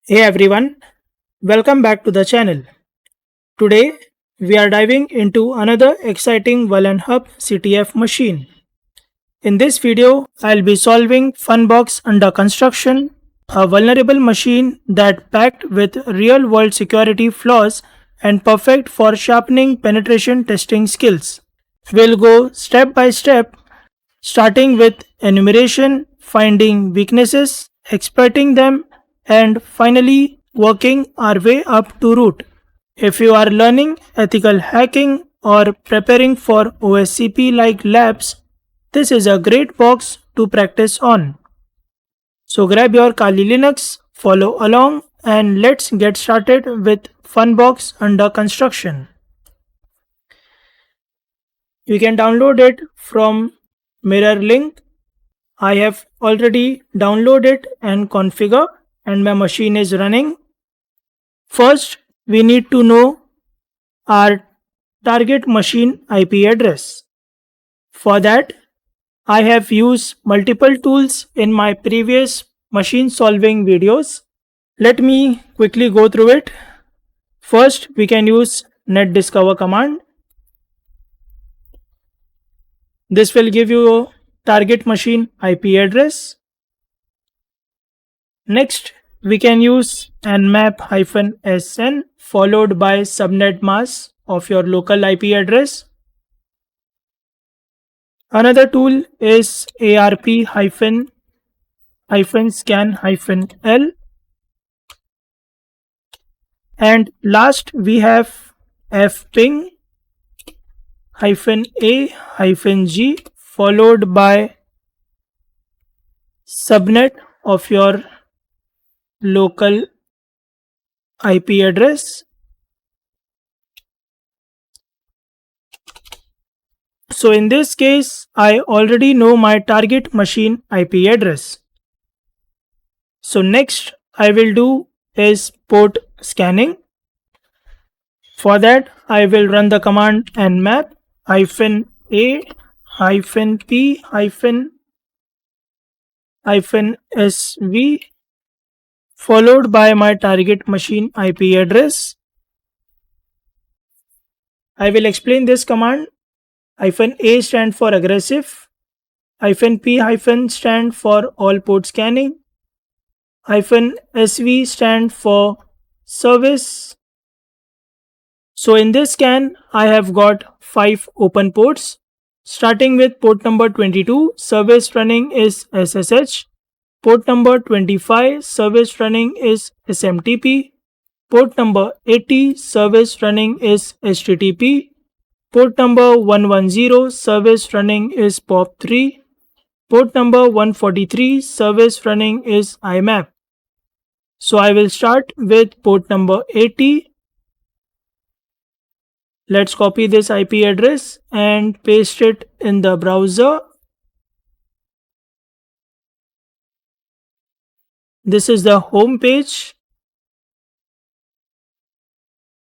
Hey everyone, welcome back to the channel. Today we are diving into another exciting VulnHub CTF machine. In this video, I'll be solving Funbox under construction, a vulnerable machine that packed with real-world security flaws and perfect for sharpening penetration testing skills. We'll go step by step, starting with enumeration, finding weaknesses, exploiting them, and finally working our way up to root. If you are learning ethical hacking or preparing for OSCP like labs, this is a great box to practice on. So grab your Kali Linux, follow along, and let's get started with Funbox under construction. You can download it from mirror link. I have already downloaded and configured and my machine is running. First, we need to know our target machine IP address. For that, I have used multiple tools in my previous machine solving videos. Let me quickly go through it. First, we can use netdiscover command. This will give you target machine IP address. Next, we can use nmap-sn followed by subnet mask of your local IP address. Another tool is arp-scan-l. And last, we have fping-a-g followed by subnet of your local IP address. So in this case, I already know my target machine IP address. So next I will do is port scanning. For that, I will run the command nmap-a-p-sv followed by my target machine IP address. I will explain this command. -a stand for aggressive, -p stand for all port scanning, -sv stand for service. So in this scan, I have got 5 open ports. Starting with port number 22, service running is SSH. Port number 25, service running is SMTP. Port number 80, service running is HTTP. Port number 110, service running is POP3. Port number 143, service running is IMAP. So I will start with port number 80. Let's copy this IP address and paste it in the browser. This is the home page.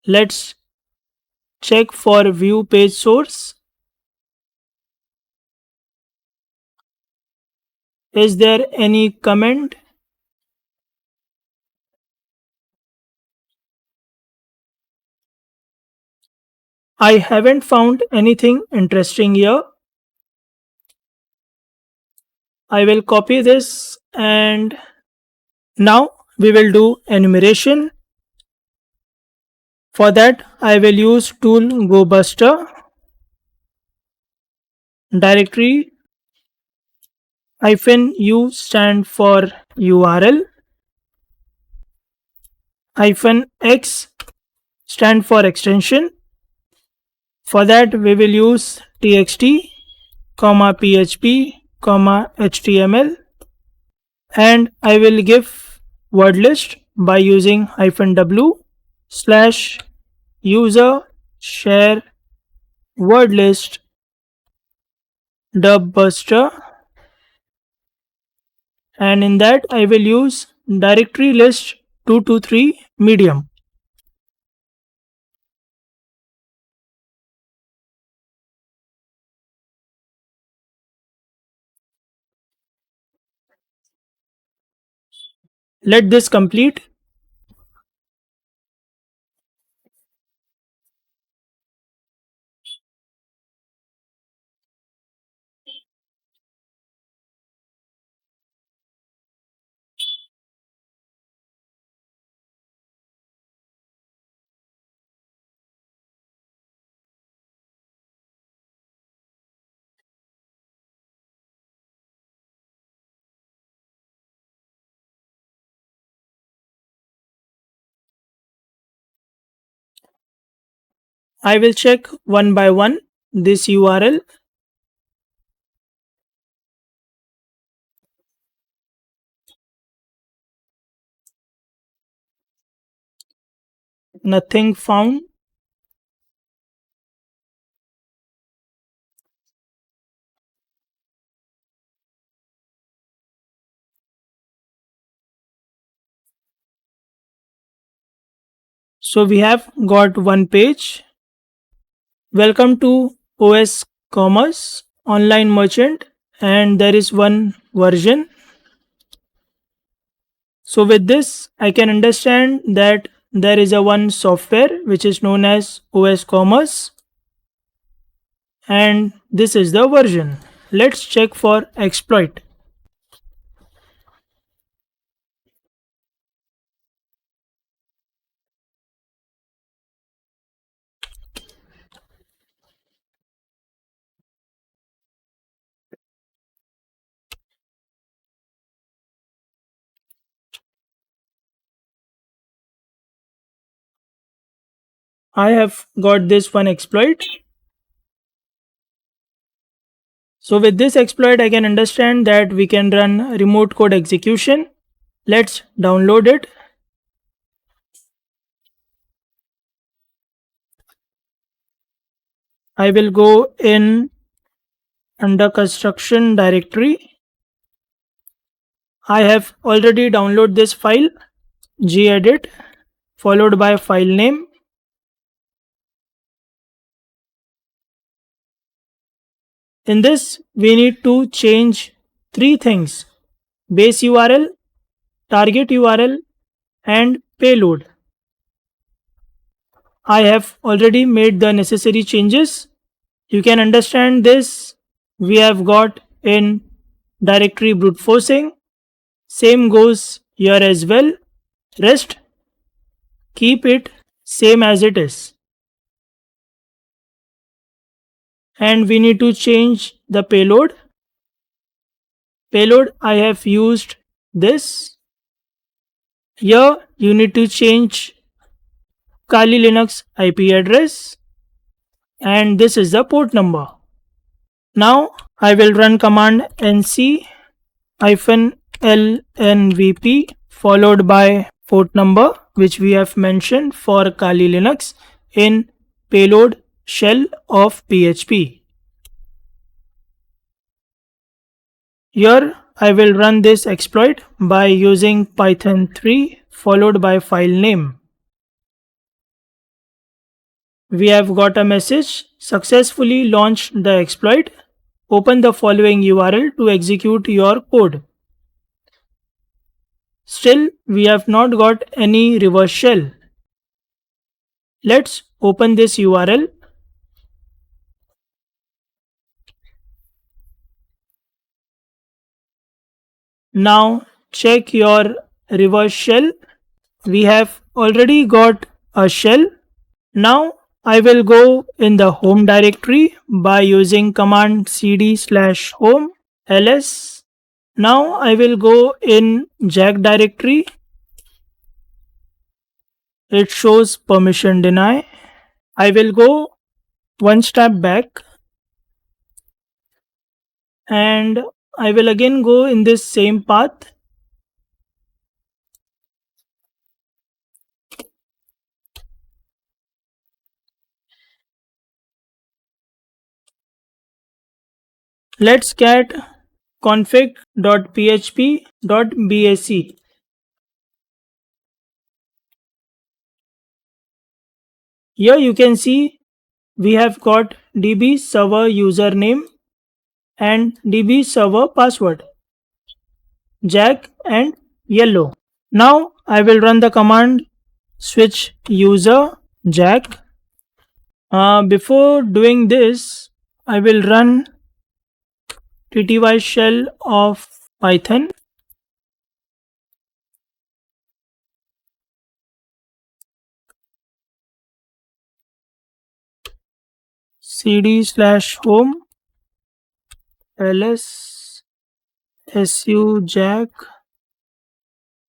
Let's check for view page source. Is there any comment? I haven't found anything interesting here. I will copy this and now we will do enumeration. For that, I will use tool GoBuster. Directory -u stand for URL. -x stand for extension. For that, we will use txt, php, html, and I will give word list by using -w/user share word list dubbuster, and in that I will use directory list 223 medium. Let this complete. I will check one by one this URL. Nothing found. So we have got one page. Welcome to OS Commerce Online Merchant, and there is one version. So with this, I can understand that there is a one software which is known as OS Commerce, and this is the version. Let's check for exploit. I have got this one exploit. So with this exploit, I can understand that we can run remote code execution. Let's download it. I will go in under construction directory. I have already downloaded this file, gedit, followed by file name. In this, we need to change three things: base URL, target URL, and payload. I have already made the necessary changes. You can understand this. We have got in directory brute forcing. Same goes here as well. Rest, keep it same as it is. And we need to change the payload. Payload, I have used this. Here you need to change Kali Linux IP address, and this is the port number. Now I will run command nc-lnvp followed by port number which we have mentioned for Kali Linux in payload shell of PHP. Here I will run this exploit by using Python 3 followed by file name. We have got a message: successfully launched the exploit. Open the following URL to execute your code. Still, we have not got any reverse shell. Let's open this URL. Now check your reverse shell. We have already got a shell. Now I will go in the home directory by using command cd/home ls. Now I will go in jack directory. It shows permission deny. I will go one step back and I will again go in this same path. Let's get config.php.bac. Here you can see we have got db server username and db server password, jack and yellow. Now I will run the command switch user jack. Before doing this, I will run tty shell of Python. cd/home ls su jack,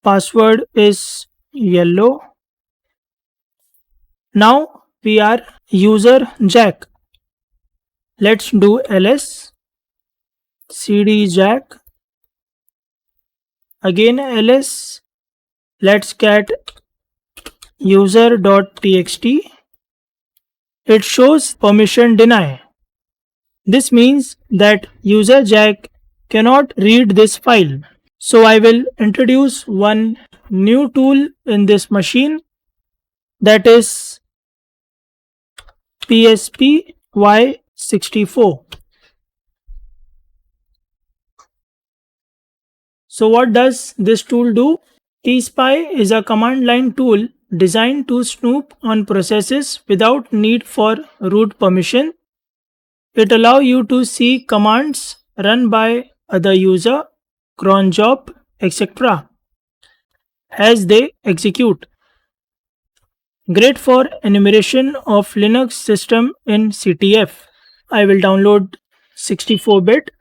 password is yellow. Now we are user jack. Let's do ls cd jack, again ls, let's get user.txt. It shows permission deny. This means that user jack cannot read this file. So I will introduce one new tool in this machine, that is PSPY64. So what does this tool do? tspy is a command line tool designed to snoop on processes without need for root permission. It allows you to see commands run by other user, cron job, etc. as they execute. Great for enumeration of Linux system in CTF. I will download 64-bit.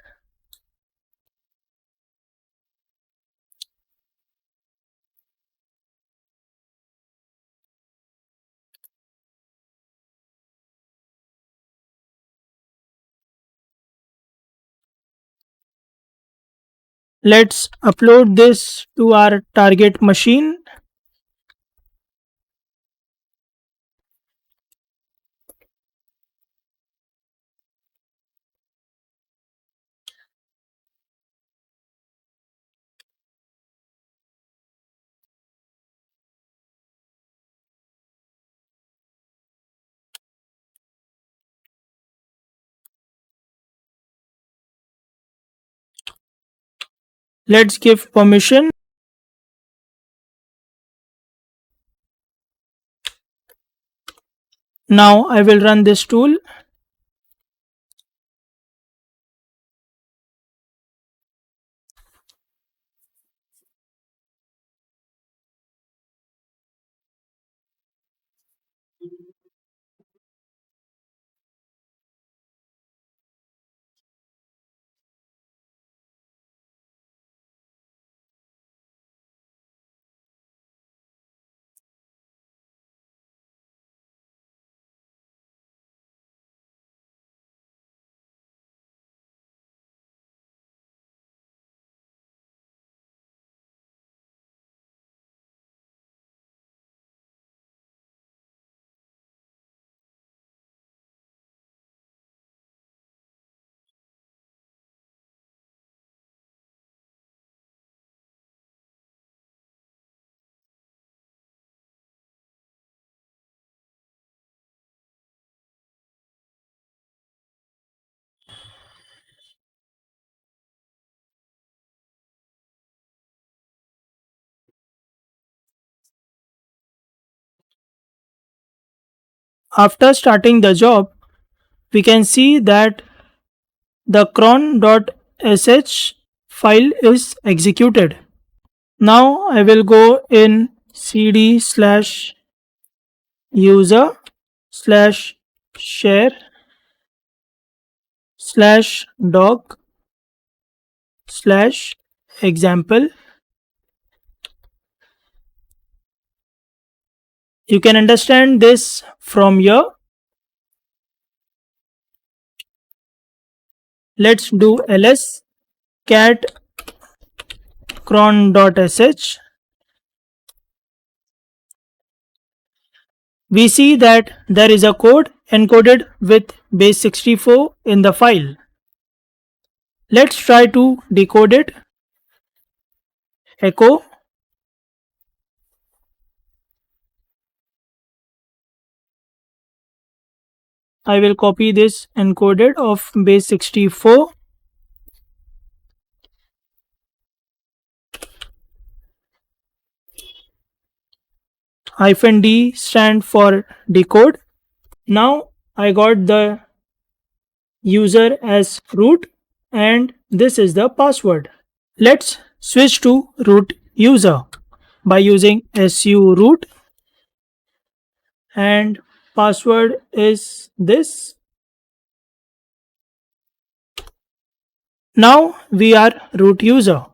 Let's upload this to our target machine. Let's give permission. Now I will run this tool. After starting the job, we can see that the cron.sh file is executed. Now I will go in cd slash user slash share slash doc slash example. You can understand this from here. Let's do ls cat cron.sh. We see that there is a code encoded with base 64 in the file. Let's try to decode it. Echo I will copy this encoded of base 64. -D stand for decode. Now I got the user as root and this is the password. Let's switch to root user by using su root and password is this. Now we are root user.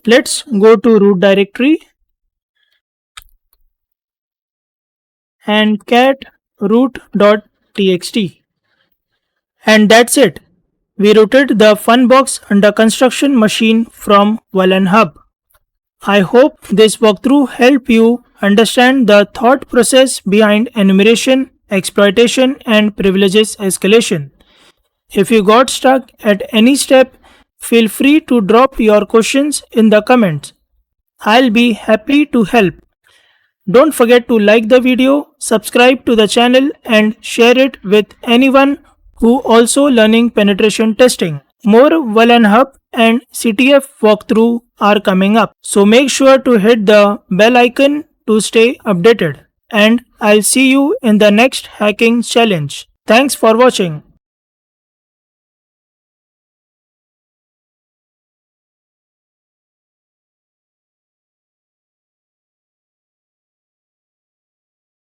Let's go to root directory. and cat root.txt. And that's it. We rooted the Funbox under construction machine from VulnHub. I hope this walkthrough helped you understand the thought process behind enumeration, exploitation, and privileges escalation. If you got stuck at any step, feel free to drop your questions in the comments. I'll be happy to help. Don't forget to like the video, subscribe to the channel, and share it with anyone who also learning penetration testing. More VulnHub and CTF walkthrough are coming up, so make sure to hit the bell icon to stay updated. And I'll see you in the next hacking challenge. Thanks for watching.